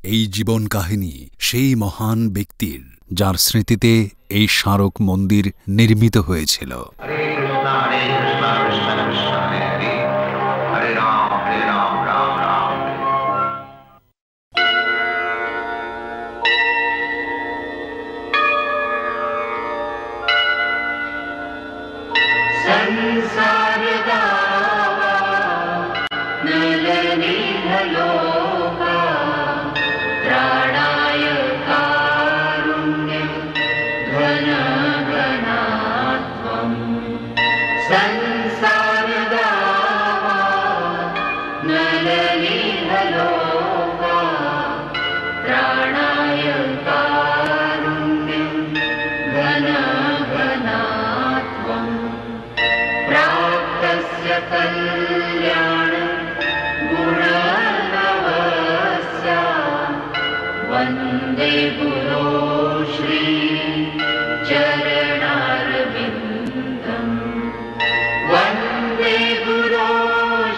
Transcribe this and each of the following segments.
এই জীবন কাহিনী সেই মহান ব্যক্তির, যার স্মৃতিতে এই স্মারক মন্দির নির্মিত হয়েছিল। वन्दे गुरो श्री चरणारविन्दम् वन्दे गुरो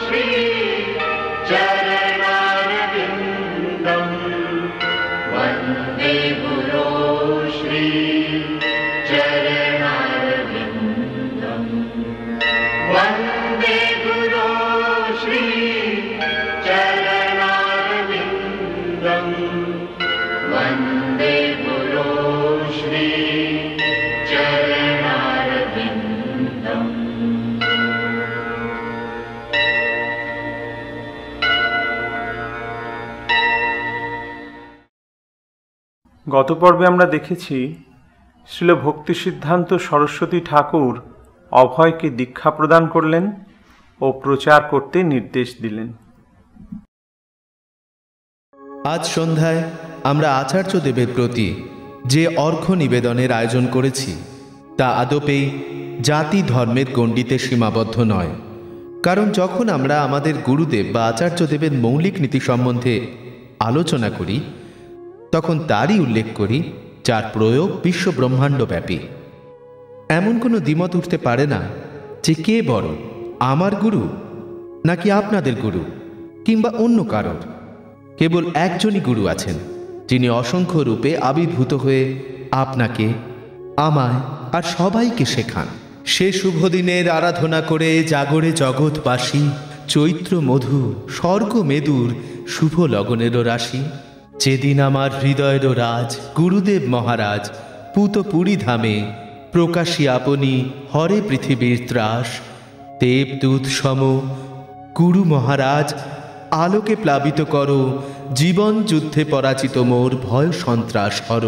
श्री चरणारविन्दम् वन्दे गुरो श्री चरणारविन्दम् वन्दे गुरो श्री चरणारविन्दम् वन्दे गुरो श्री चरणारविन्दम्। গত পর্বে আমরা দেখেছি শ্রীল ভক্তি সিদ্ধান্ত সরস্বতী ঠাকুর অভয়কে দীক্ষা প্রদান করলেন ও প্রচার করতে নির্দেশ দিলেন। আজ সন্ধ্যায় আমরা আচার্যদেবের প্রতি যে অর্ঘ্য নিবেদনের আয়োজন করেছি তা আদপেই জাতি ধর্মের গণ্ডিতে সীমাবদ্ধ নয়। কারণ যখন আমরা আমাদের গুরুদেব বা আচার্যদেবের মৌলিক নীতি সম্বন্ধে আলোচনা করি তখন তারই উল্লেখ করি যার প্রয়োগ বিশ্ব ব্রহ্মাণ্ডব্যাপী। এমন কোনো দ্বিমত উঠতে পারে না যে কে বড়, আমার গুরু নাকি আপনাদের গুরু কিংবা অন্য কারোর। কেবল একজনই গুরু আছেন, যিনি অসংখ্য রূপে আবির্ভূত হয়ে আপনাকে, আমায় আর সবাইকে শেখান। সে শুভ দিনের আরাধনা করে জাগরে জগৎবাসী, চৈত্র মধু স্বর্গ মেদুর শুভ লগনেরও রাশি। যেদিন আমার হৃদয়েরও রাজ গুরুদেব মহারাজ পুত পুরী ধামে প্রকাশী আপনি হরে পৃথিবীর ত্রাস। দেবদূত সম গুরু মহারাজ আলোকে প্লাবিত করো, জীবন যুদ্ধে পরাজিত মোর ভয় সন্ত্রাস হর।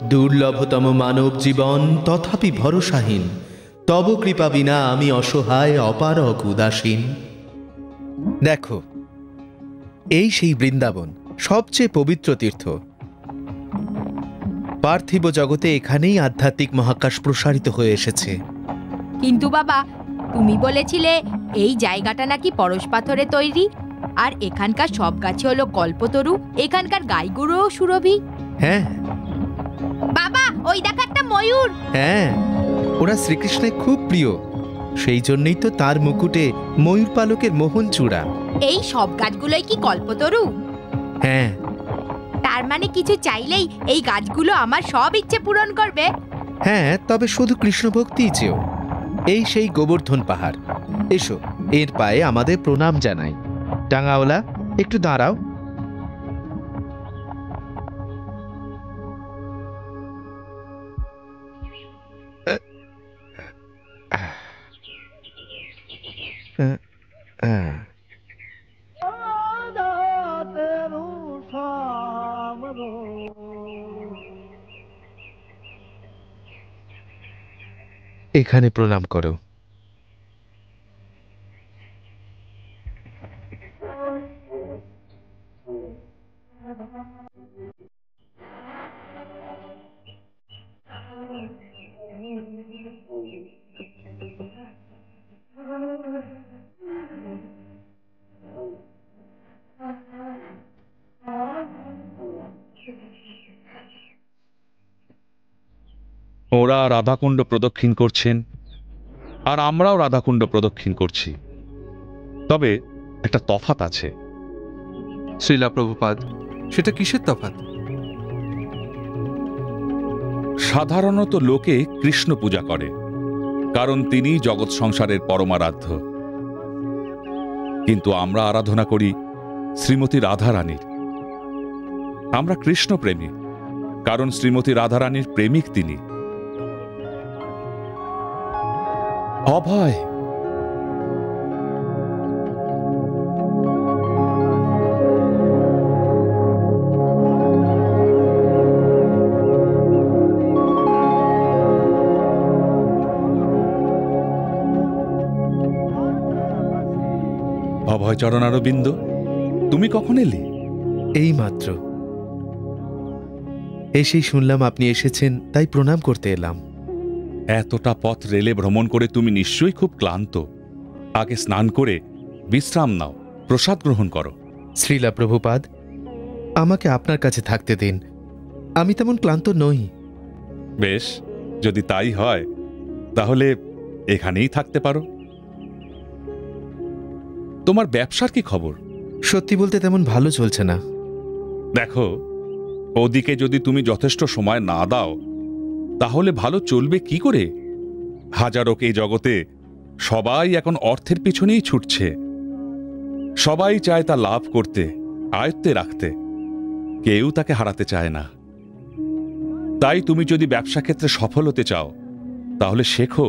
দুর্লভতম মানব জীবন তথাপি ভরসাহীন, তব কৃপা বিনা আমি অসহায় অপারগ উদাসীন। দেখো, এই সেই বৃন্দাবন, সবচেয়ে পবিত্র তীর্থ। পার্থিব জগতে এখানেই আধ্যাত্মিক মহাকাশ প্রসারিত হয়ে এসেছে। কিন্তু বাবা, তুমি বলেছিলে এই জায়গাটা নাকি পরশ পাথরে তৈরি, আর এখানকার সব গাছই হলো কল্পতরু, এখানকার গাইগুলোও সুরভি। হ্যাঁ বাবা, ওই দেখ একটা ময়ূর। হ্যাঁ, ওরা শ্রীকৃষ্ণের খুব প্রিয়, সেই জন্যই তো তার মুকুটে ময়ূর পালকের মোহন চূড়া। এই সব গাছগুলোই কি কল্পতরু? হ্যাঁ। তার মানে কিছু চাইলেই এই গাছগুলো আমার সব ইচ্ছে পূরণ করবে? হ্যাঁ, তবে শুধু কৃষ্ণ ভক্তিই চেয়েও। এই সেই গোবর্ধন পাহাড়, এসো এর পায়ে আমাদের প্রণাম জানাই। ডাঙাওয়ালা, একটু দাঁড়াও। এখানে প্রণাম করো। ওরা রাধাকুণ্ড প্রদক্ষিণ করছেন আর আমরাও রাধাকুণ্ড প্রদক্ষিণ করছি, তবে একটা তফাৎ আছে। শ্রীলা প্রভুপাদ, সেটা কিসের তফাৎ? সাধারণত লোকে কৃষ্ণ পূজা করে, কারণ তিনি জগৎ সংসারের পরমারাধ্য। কিন্তু আমরা আরাধনা করি শ্রীমতী রাধারানীর। আমরা কৃষ্ণ প্রেমী, কারণ শ্রীমতী রাধারানীর প্রেমিক তিনি। অভয়, অভয়চরণ অরবিন্দ, তুমি কখন এলে? এই মাত্র এসেই শুনলাম আপনি এসেছেন, তাই প্রণাম করতে এলাম। এতটা পথ রেলে ভ্রমণ করে তুমি নিশ্চয়ই খুব ক্লান্ত। আগে স্নান করে বিশ্রাম নাও, প্রসাদ গ্রহণ করো। শ্রীলা প্রভুপাদ, আমাকে আপনার কাছে থাকতে দিন, আমি তেমন ক্লান্ত নই। বেশ, যদি তাই হয় তাহলে এখানেই থাকতে পারো। তোমার ব্যবসার কি খবর? সত্যি বলতে তেমন ভালো চলছে না। দেখো, ওদিকে যদি তুমি যথেষ্ট সময় না দাও তাহলে ভালো চলবে কি করে? হাজারোক এই জগতে সবাই এখন অর্থের পিছনেই ছুটছে। সবাই চায় তা লাভ করতে, আয়ত্তে রাখতে, কেউ তাকে হারাতে চায় না। তাই তুমি যদি ব্যবসা ক্ষেত্রে সফল হতে চাও তাহলে শেখো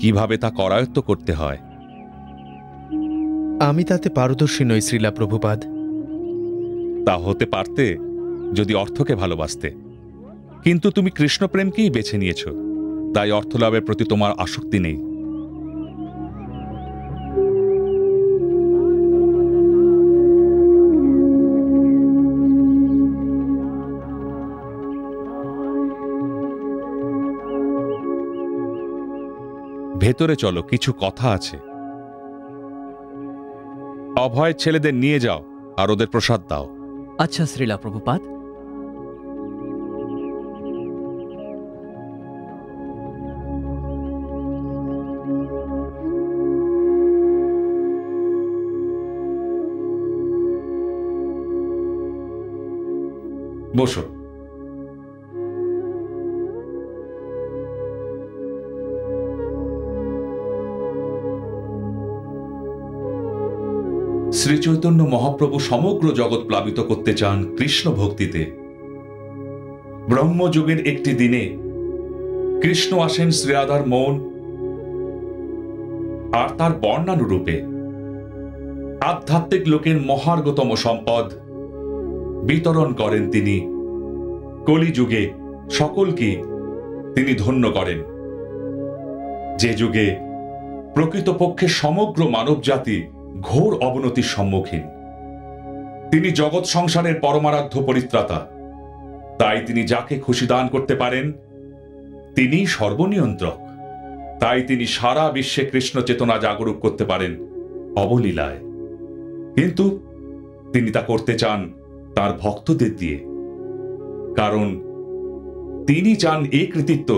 কিভাবে তা করায়ত্ত করতে হয়। আমি তাতে পারদর্শী নই শ্রীলা প্রভুপাদ। তা হতে পারতে যদি অর্থকে ভালোবাসতে, কিন্তু তুমি কৃষ্ণপ্রেমকেই বেছে নিয়েছ, তাই অর্থলাভের প্রতি তোমার আসক্তি নেই। ভেতরে চলো, কিছু কথা আছে। অভয় ছেলেদের নিয়ে যাও আর ওদের প্রসাদ দাও। আচ্ছা শ্রীলা প্রভুপাদ। বসো। শ্রী চৈতন্য মহাপ্রভু সমগ্র জগৎ প্লাবিত করতে চান কৃষ্ণ ভক্তিতে। ব্রহ্মযুগের একটি দিনে কৃষ্ণ আসেন শ্রীরাধার মন আর তার বর্ণানুরূপে। আধ্যাত্মিক লোকের মহার্গতম সম্পদ বিতরণ করেন তিনি। কলিযুগে সকলকে তিনি ধন্য করেন, যে যুগে প্রকৃতপক্ষে সমগ্র মানব জাতি ঘোর অবনতির সম্মুখীন। তিনি জগৎ সংসারের পরমারাধ্য পরিত্রাতা, তাই তিনি যাকে খুশি দান করতে পারেন তিনি সর্বনিয়ন্ত্রক। তাই তিনি সারা বিশ্বে কৃষ্ণ চেতনা জাগরুক করতে পারেন অবলীলায়, কিন্তু তিনি তা করতে চান তার ভক্তদের দিয়ে, কারণ তিনি চান এই কৃতিত্ব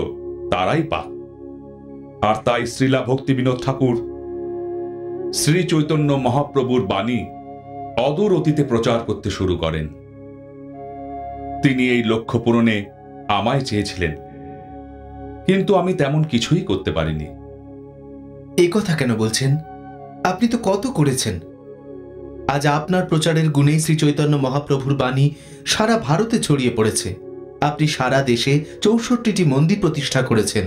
তারাই পাক। আর তাই শ্রীলা ভক্তি বিনোদ ঠাকুর শ্রী চৈতন্য মহাপ্রভুর বাণী অদূর অতীতে প্রচার করতে শুরু করেন। তিনি এই লক্ষ্য পূরণে আমায় চেয়েছিলেন, কিন্তু আমি তেমন কিছুই করতে পারিনি। এই কথা কেন বলছেন? আপনি তো কত করেছেন। আজ আপনার প্রচারের গুণেই শ্রী চৈতন্য মহাপ্রভুর বাণী সারা ভারতে ছড়িয়ে পড়েছে। আপনি সারা দেশে ৬৪টি মন্দির প্রতিষ্ঠা করেছেন।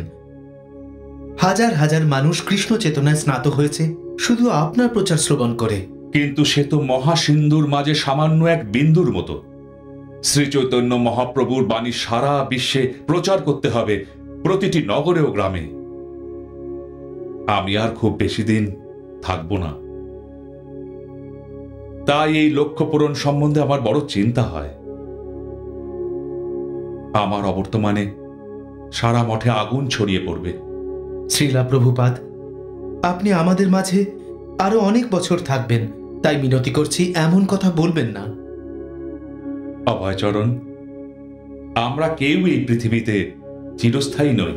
হাজার হাজার মানুষ কৃষ্ণ চেতনায় স্নাত হয়েছে শুধু আপনার প্রচার শ্রবণ করে। কিন্তু সে তো মহাসিন্ধুর মাঝে সামান্য এক বিন্দুর মতো। শ্রী চৈতন্য মহাপ্রভুর বাণী সারা বিশ্বে প্রচার করতে হবে, প্রতিটি নগরে ও গ্রামে। আমি আর খুব বেশি দিন থাকব না, তাই এই লক্ষ্য পূরণ সম্বন্ধে আমার বড় চিন্তা হয়। আমার অবর্তমানে সারা মঠে আগুন ছড়িয়ে পড়বে। শ্রীলা প্রভুপাদ, আপনি আমাদের মাঝে আরো অনেক বছর থাকবেন, তাই মিনতি করছি এমন কথা বলবেন না। অভয়চরণ, আমরা কেউ এই পৃথিবীতে চিরস্থায়ী নই।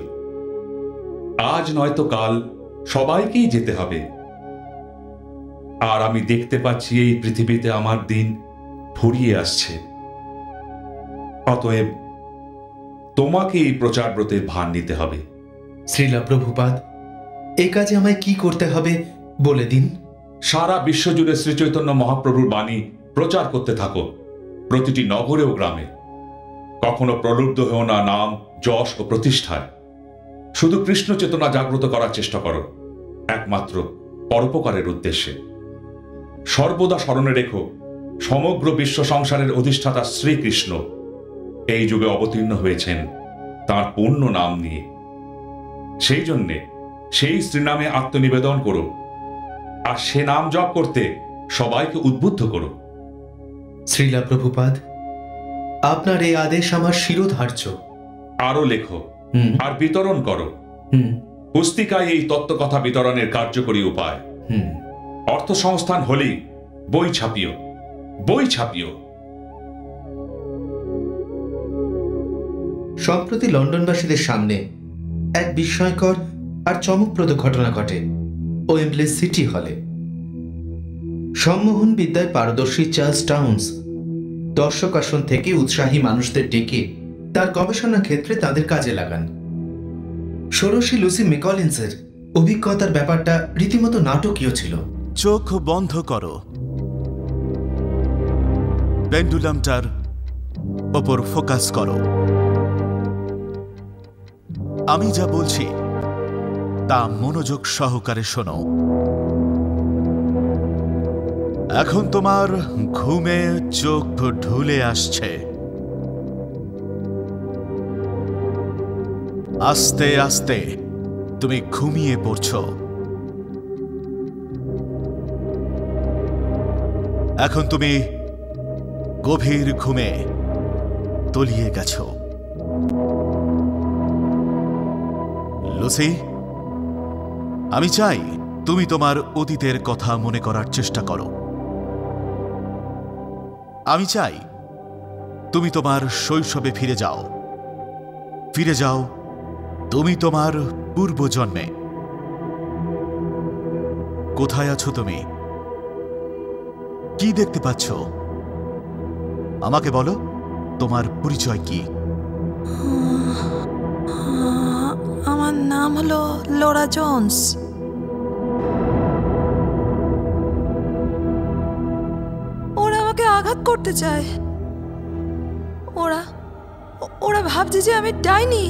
আজ নয়তো কাল সবাইকেই যেতে হবে। আর আমি দেখতে পাচ্ছি এই পৃথিবীতে আমার দিন ফুরিয়ে আসছে। অতএব তোমাকে এই প্রচার ব্রতের ভার নিতে হবে। শ্রীলা প্রভুপাদ, এ কাজে আমায় কি করতে হবে বলে দিন। সারা বিশ্বজুড়ে শ্রীচৈতন্য মহাপ্রভুর বাণী প্রচার করতে থাকো, প্রতিটি নগরে ও গ্রামে। কখনো প্রলুব্ধ হও না নাম, যশ ও প্রতিষ্ঠায়। শুধু কৃষ্ণ চেতনা জাগ্রত করার চেষ্টা করো, একমাত্র পরোপকারের উদ্দেশ্যে। সর্বদা স্মরণে রেখো, সমগ্র বিশ্ব সংসারের অধিষ্ঠাতা শ্রীকৃষ্ণ এই যুগে অবতীর্ণ হয়েছেন তাঁর পূর্ণ নাম নিয়ে। সেই জন্যে সেই শ্রীনামে আত্মনিবেদন করো, আর সে নাম জপ করতে সবাইকে উদ্বুদ্ধ করো। শ্রীলা প্রভুপাদ, আপনার এই আদেশ আমার শিরোধার্য। আরো লেখো আর বিতরণ করো। পুস্তিকায় এই তত্ত্বকথা বিতরণের কার্যকরী উপায়। অর্থ সংস্থান হলেই বই ছাপিও, বই ছাপিও। সম্প্রতি লন্ডনবাসীদের সামনে এক বিস্ময়কর আর চমকপ্রদ ঘটনা ঘটে ওয়েম্বলে সিটি হলে। সম্মোহন বিদ্যায় পারদর্শী চার্লস টাউন্স দর্শক আসন থেকে উৎসাহী মানুষদের ডেকে তার গবেষণা ক্ষেত্রে তাদের কাজে লাগান। ষোড়শী লুসি মেকলিন্সের অভিজ্ঞতার ব্যাপারটা রীতিমতো নাটকীয় ছিল। চোখ বন্ধ করো, পেন্ডুলামটার ওপর ফোকাস করো। আমি যা বলছি তা মনোযোগ সহকারে শোনো। এখন তোমার ঘুমে চোখ ঢুলে আসছে। আস্তে আস্তে তুমি ঘুমিয়ে পড়ছো। এখন তুমি গভীর ঘুমে তলিয়ে গেছো। লুসি, আমি চাই তুমি তোমার অতীতের কথা মনে করার চেষ্টা করো। আমি চাই তুমি তোমার শৈশবে ফিরে যাও। ফিরে যাও তুমি তোমার পূর্বজন্মে। কোথায় আছো তুমি? কি দেখতে পাচ্ছ? আমাকে বলো, তোমার পরিচয় কি? আমার নাম হলো লোরা জোন্স। ওরা আমাকে আঘাত করতে চায়। ওরা ভাবছে যে আমি ডাইনি।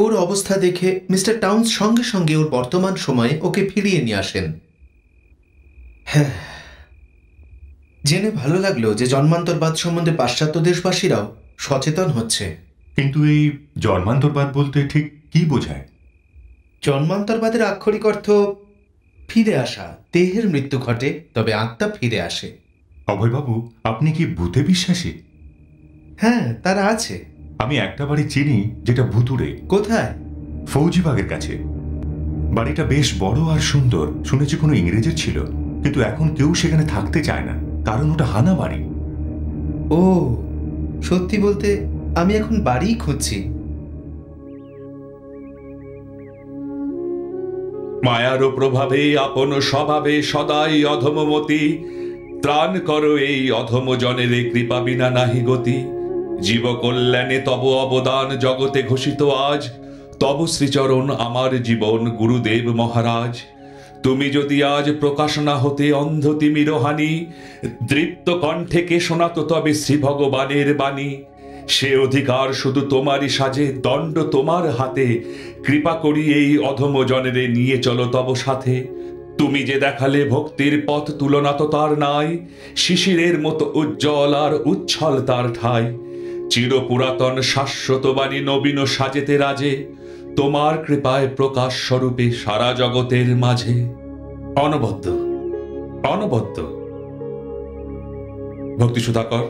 ওর অবস্থা দেখে মিস্টার টাউন্স সঙ্গে সঙ্গে ওর বর্তমান সময়ে ওকে ফিরিয়ে নিয়ে আসেন। হ্যাঁ, জেনে ভালো লাগলো যে জন্মান্তরবাদ সম্বন্ধে পাশ্চাত্য দেশবাসীরাও সচেতন হচ্ছে। কিন্তু এই জন্মান্তরবাদ বলতে ঠিক কি বোঝায়? জন্মান্তরবাদের আক্ষরিক অর্থ ফিরে আসা, দেহের মৃত্যু ঘটে তবে আত্মা ফিরে আসে। অভয়বাবু, আপনি কি ভূতে বিশ্বাসী? হ্যাঁ, তারা আছে। আমি একটা বাড়ি চিনি যেটা ভুতুড়ে। কোথায়? ফৌজিবাগের কাছে। বাড়িটা বেশ বড় আর সুন্দর, শুনেছি কোনো ইংরেজের ছিল, কিন্তু এখন কেউ সেখানে থাকতে চায় না, কারণ ওটা হানা বাড়ি। ও, সত্যি বলতে আমি এখন বাড়িই খুঁজছি। মায়ার প্রভাবে আপন স্বভাবে সদাই অধমমতি, ত্রাণ করো এই অধম জনের কৃপা বিনা নাহি গতি। জীব কল্যাণে তব অবদান জগতে ঘোষিত আজ, তব শ্রীচরণ আমার জীবন গুরুদেব মহারাজ। তুমি যদি আজ প্রকাশ না হতে অন্ধ তিমিরহানি, দৃপ্ত কণ্ঠে কে শোনাতো তবে শ্রী ভগবানের বাণী। সে অধিকার শুধু তোমারই সাজে, দণ্ড তোমার হাতে। কৃপা করি এই অধম জনেরে নিয়ে চলো তব সাথে। তুমি যে দেখালে ভক্তির পথ, তুলনা তো তার নাই। শিশিরের মতো উজ্জ্বল আর উচ্ছল তার ঠাই। চির পুরাতন শাশ্বত বাণী নবীন সাজেতে রাজে, তোমার কৃপায় প্রকাশ স্বরূপে সারা জগতের মাঝে। অনবদ্য, অনবদ্য। ভক্তি সুধাকর,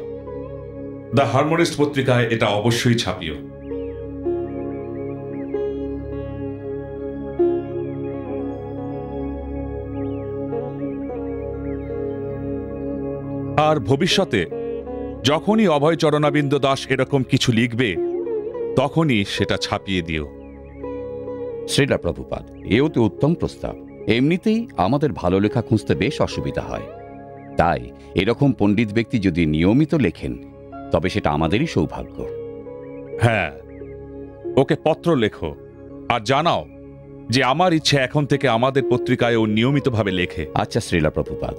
দ্য হারমোনিস্ট পত্রিকায় এটা অবশ্যই ছাপিও। আর ভবিষ্যতে যখনই অভয় চরণাবিন্দ দাস এরকম কিছু লিখবে, তখনই সেটা ছাপিয়ে দিও। শ্রীলা প্রভুপাদ, এও তো উত্তম প্রস্তাব। এমনিতেই আমাদের ভালো লেখা খুঁজতে বেশ অসুবিধা হয়, তাই এরকম পণ্ডিত ব্যক্তি যদি নিয়মিত লেখেন তবে সেটা আমাদেরই সৌভাগ্য। হ্যাঁ, ওকে পত্র লেখো আর জানাও যে আমার ইচ্ছে এখন থেকে আমাদের পত্রিকায় ও নিয়মিতভাবে লেখে। আচ্ছা শ্রীলা প্রভুপাদ।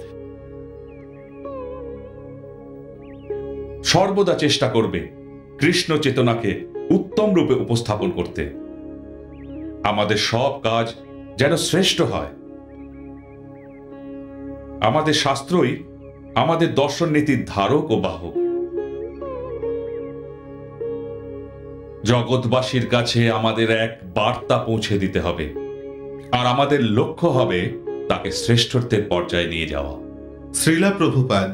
সর্বদা চেষ্টা করবে কৃষ্ণ চেতনাকে উত্তম রূপে উপস্থাপন করতে। আমাদের সব কাজ যেন শ্রেষ্ঠ হয়। আমাদের শাস্ত্রই আমাদের দর্শন নীতির ধারক ও বাহক। জগৎবাসীর কাছে আমাদের এক বার্তা পৌঁছে দিতে হবে, আর আমাদের লক্ষ্য হবে তাকে শ্রেষ্ঠত্বের পর্যায়ে নিয়ে যাওয়া। শ্রীলা প্রভুপাদ,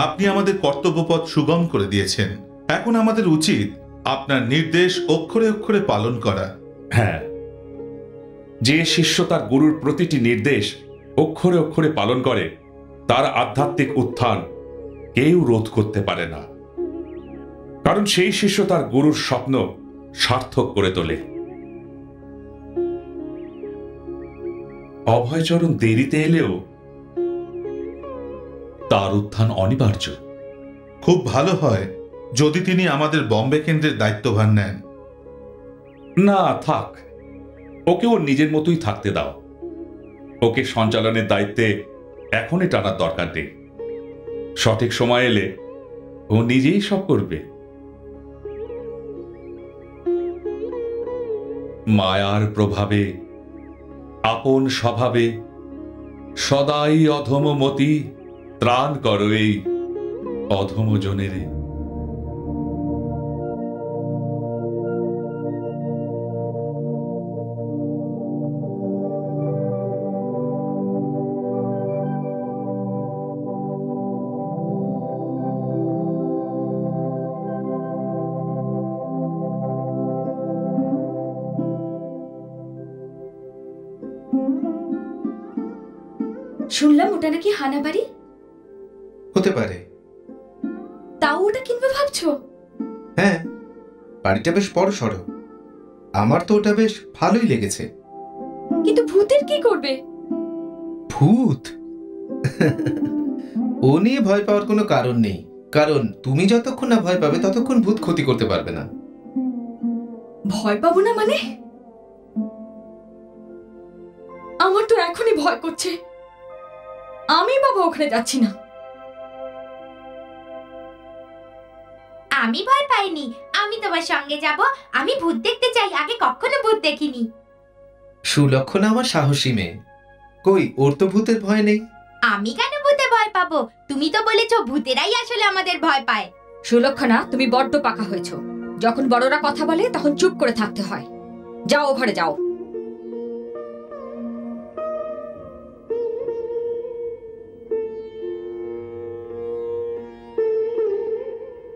আপনি আমাদের কর্তব্যপথ সুগম করে দিয়েছেন। এখন আমাদের উচিত আপনার নির্দেশ অক্ষরে অক্ষরে পালন করা। হ্যাঁ, যে শিষ্য তার গুরুর প্রতিটি নির্দেশ অক্ষরে অক্ষরে পালন করে, তার আধ্যাত্মিক উত্থান কেউ রোধ করতে পারে না, কারণ সেই শিষ্য তার গুরুর স্বপ্ন সার্থক করে তোলে। অভয়চরণ দেরিতে এলেও তার উত্থান অনিবার্য। খুব ভালো হয় যদি তিনি আমাদের বম্বে কেন্দ্রের দায়িত্বভার নেন। না, থাক, ওকে ওর নিজের মতোই থাকতে দাও। ওকে সঞ্চালনের দায়িত্বে এখনই টানার দরকার নেই। সঠিক সময় এলে ও নিজেই সব করবে। মায়ার প্রভাবে আপন স্বভাবে সদাই অধমমতি, ত্রাণ করো এই অধম জনেরে। শুনলাম ওটা নাকি হানা বাড়ি। হতে পারে। তাও ওটা কিনবে ভাবছো? হ্যাঁ, বাড়িটা বেশ বড় সড়। আমার তো ওটা বেশ ভালোই লেগেছে। কিন্তু ভূতের কি করবে? ভূত? ও নিয়ে ভয় পাওয়ার কোনো কারণ নেই, কারণ তুমি যতক্ষণ না ভয় পাবে ততক্ষণ ভূত ক্ষতি করতে পারবে না। ভয় পাবো না মানে? আমার তো এখনই ভয় করছে। আমি বাবা ওখানে যাচ্ছি না। আমি ভয় পাইনি, আমি তোমার সঙ্গে যাব। আমি ভূত দেখতে চাই, আগে কখনো ভূত দেখিনি। সুলক্ষণা আমার সাহসী মেয়ে, কই ওর তো ভূতের ভয় নেই। আমি কেন ভূতে ভয় পাবো? তুমি তো বলেছো ভূতেরাই আসলে আমাদের ভয় পায়। সুলক্ষণা, তুমি বড্ড পাকা হয়েছো। যখন বড়রা কথা বলে তখন চুপ করে থাকতে হয়। যাও ঘরে যাও।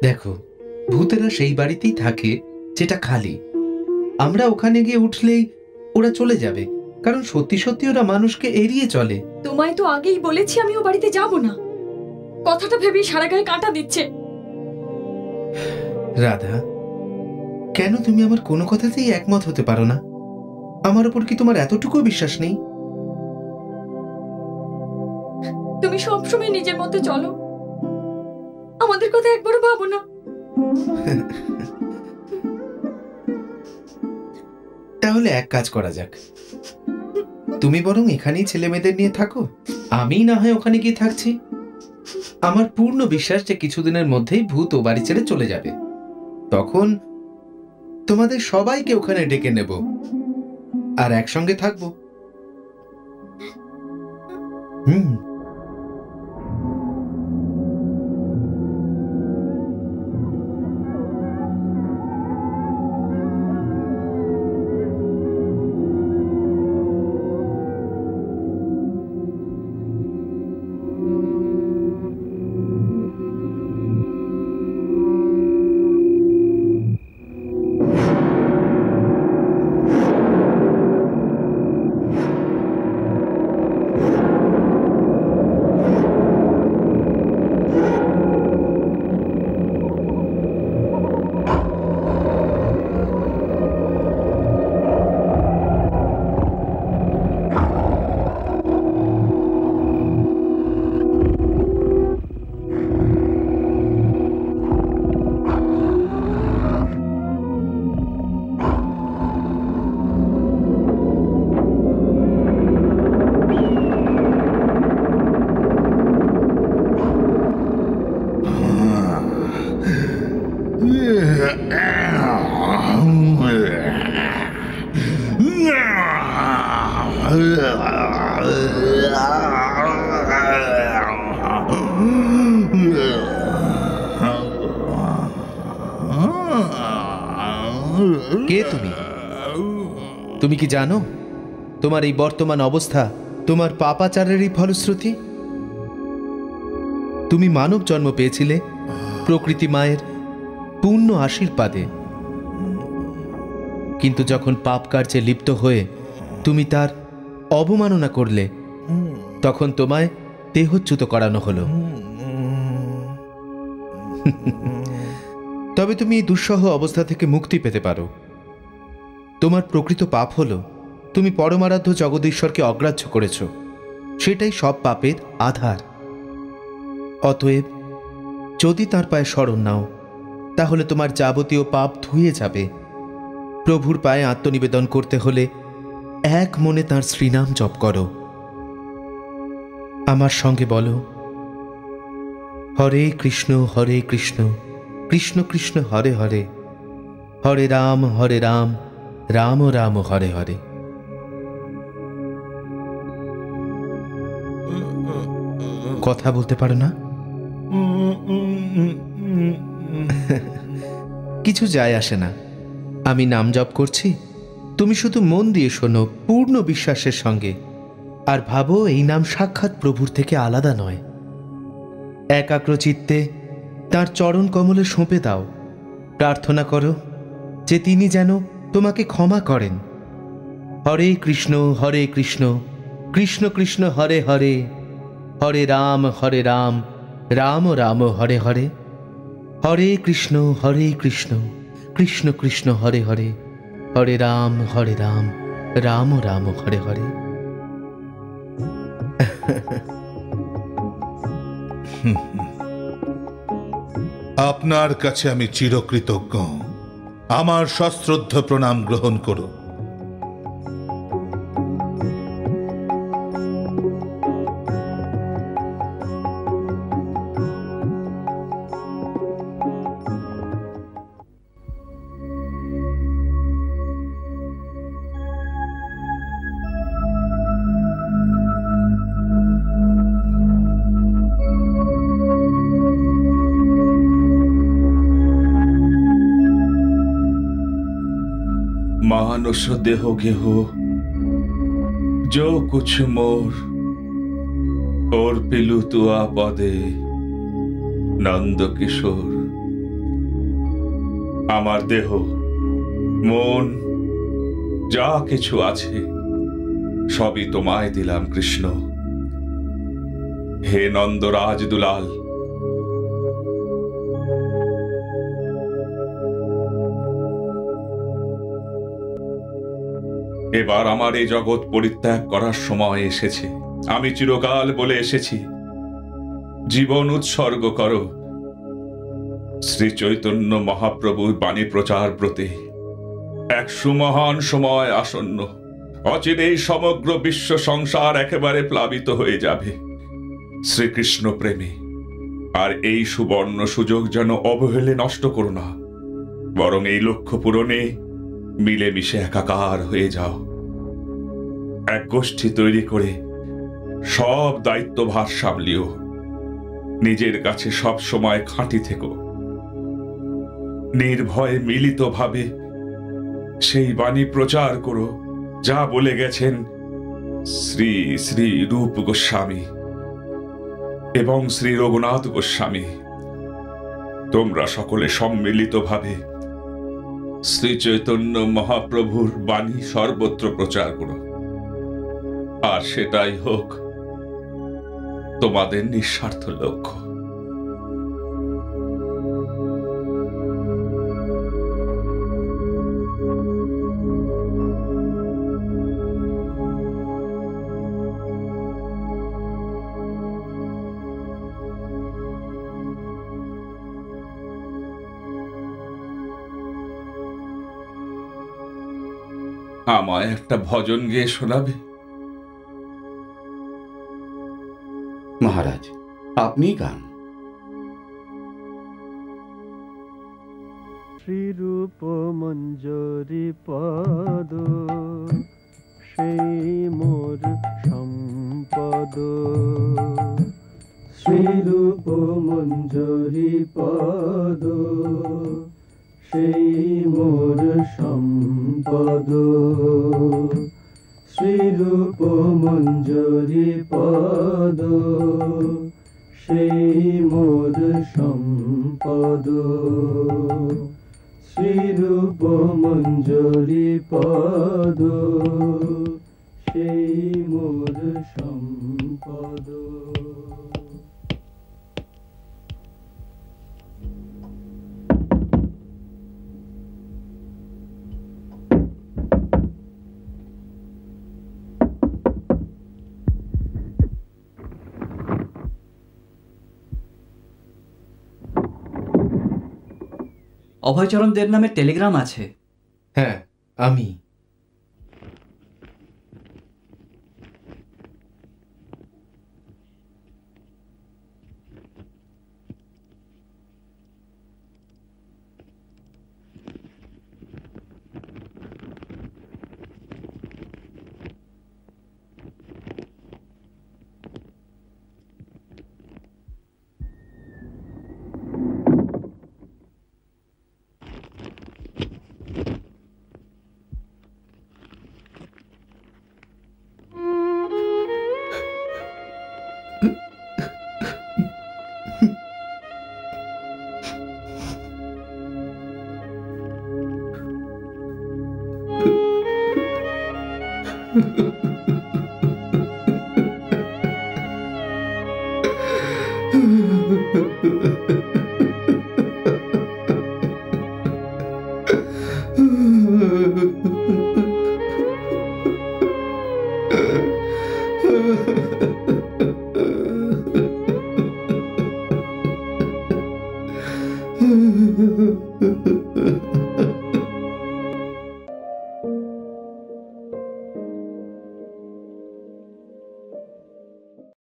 দেখো, ভূতেরা সেই বাড়িতেই থাকে যেটা খালি। আমরা ওখানে গিয়ে উঠলেই ওরা চলে যাবে, কারণ সত্যি সত্যি ওরা মানুষকে এড়িয়ে চলে। তোমায় তো আগেই বলেছি আমি ও বাড়িতে যাব না। কথাটা ভেবেই সারা গায়ে কাঁটা দিচ্ছে। রাধা, কেন তুমি আমার কোনো কথাতেই একমত হতে পারো না? আমার উপর কি তোমার এতটুকু বিশ্বাস নেই? তুমি সবসময় নিজের মতো চলো, আমাদের কথা একবারও ভাবো না। তাহলে এক কাজ করা যাক, তুমি বরং এখানেই ছেলে মেয়েদের নিয়ে থাকো, আমি না হয় ওখানে গিয়ে থাকছি। আমার পূর্ণ বিশ্বাস যে কিছুদিনের মধ্যেই ভূত ও বাড়ি ছেড়ে চলে যাবে। তখন তোমাদের সবাইকে ওখানে ডেকে নেব আর একসঙ্গে থাকবো। কে তুমি? তুমি কি জানো তোমার এই বর্তমান অবস্থা তোমার পাপাচারেরই ফলশ্রুতি? তুমি মানব জন্ম পেয়েছিলে প্রকৃতি মায়ের পূর্ণ আশীর্বাদে, কিন্তু যখন পাপ কার্যে লিপ্ত হয়ে তুমি তার অবমাননা করলে, তখন তোমায় দেহচ্যুত করানো হলো। তবে তুমি এই দুঃসহ অবস্থা থেকে মুক্তি পেতে পারো। তোমার প্রকৃত পাপ হলো তুমি পরমারাধ্য জগদীশ্বরকে অগ্রাহ্য করেছ, সেটাই সব পাপের আধার। অতএব যদি তার পায়ে শরণ নাও, তাহলে তোমার যাবতীয় পাপ ধুয়ে যাবে। প্রভুর পায়ে আত্মনিবেদন করতে হলে এক মনে তাঁর শ্রীনাম জপ করো। আমার সঙ্গে বলো, হরে কৃষ্ণ কৃষ্ণ কৃষ্ণ হরে হরে, হরে রাম রাম রাম হরে হরে। কথা বলতে পারো না? কিছু যায় আসে না, আমি নাম জপ করছি, তুমি শুধু মন দিয়ে শোনো পূর্ণ বিশ্বাসের সঙ্গে, আর ভাবো এই নাম সাক্ষাৎ প্রভুর থেকে আলাদা নয়। একাগ্র চিত্তে তাঁর চরণ কমলে সঁপে দাও, প্রার্থনা করো যে তিনি যেন তোমাকে ক্ষমা করেন। হরে কৃষ্ণ কৃষ্ণ কৃষ্ণ হরে হরে, হরে রাম রাম রাম হরে হরে, হরে কৃষ্ণ কৃষ্ণ কৃষ্ণ হরে হরে, হরে রাম রাম রাম হরে হরে। আপনার কাছে আমি চিরকৃতজ্ঞ। আমার সশ্রদ্ধ প্রণাম গ্রহণ করো। मानुष देह गेहो जो कुछ मोर, और पिलु तुआ पदे नंद किशोर আমার দেহ, মন, যা কিছু আছে সবই তোমায় দিলাম কৃষ্ণ। হে নন্দরাজ দুলাল, এবার আমার এই জগৎ পরিত্যাগ করার সময় এসেছে। আমি চিরকাল বলে এসেছি, জীবন উৎসর্গ করো শ্রী চৈতন্য মহাপ্রভুর বাণী প্রচার ব্রতে। এক সুমহান সময় আসন্ন, অচিরেই সমগ্র বিশ্ব সংসার একেবারে প্লাবিত হয়ে যাবে শ্রীকৃষ্ণ প্রেমে। আর এই সুবর্ণ সুযোগ যেন অবহেলে নষ্ট করো না, বরং এই লক্ষ্য পূরণে মিলেমিশে একাকার হয়ে যাও। এক গোষ্ঠী তৈরি করে সব দায়িত্বভার সামলিও। নিজের কাছে সব সময় খাঁটি থেকো। নির্ভয়ে মিলিতভাবে সেই বাণী প্রচার করো যা বলে গেছেন শ্রী শ্রী রূপ গোস্বামী এবং শ্রী রঘুনাথ গোস্বামী। তোমরা সকলে সম্মিলিতভাবে শ্রী চৈতন্য মহাপ্রভুর বাণী সর্বত্র প্রচার করো, আর সেটাই হোক তোমাদের নিঃস্বার্থ লক্ষ্য। আমায় একটা ভজন গেয়ে শোনাবে? মহারাজ, আপনি গান। শ্রীরূপ মঞ্জরি পদ সেই মোর সম্পদ। শ্রীরূপ মঞ্জরি পদ সেই মোর সম্পদ। শ্রীরূপ মঞ্জরি পদ সেই মোর সম্পদ। শ্রীরূপ মঞ্জরি পদ সেই মোর সম্পদ। অভয়চরণ দেব নামের টেলিগ্রাম আছে। হ্যাঁ, আমি।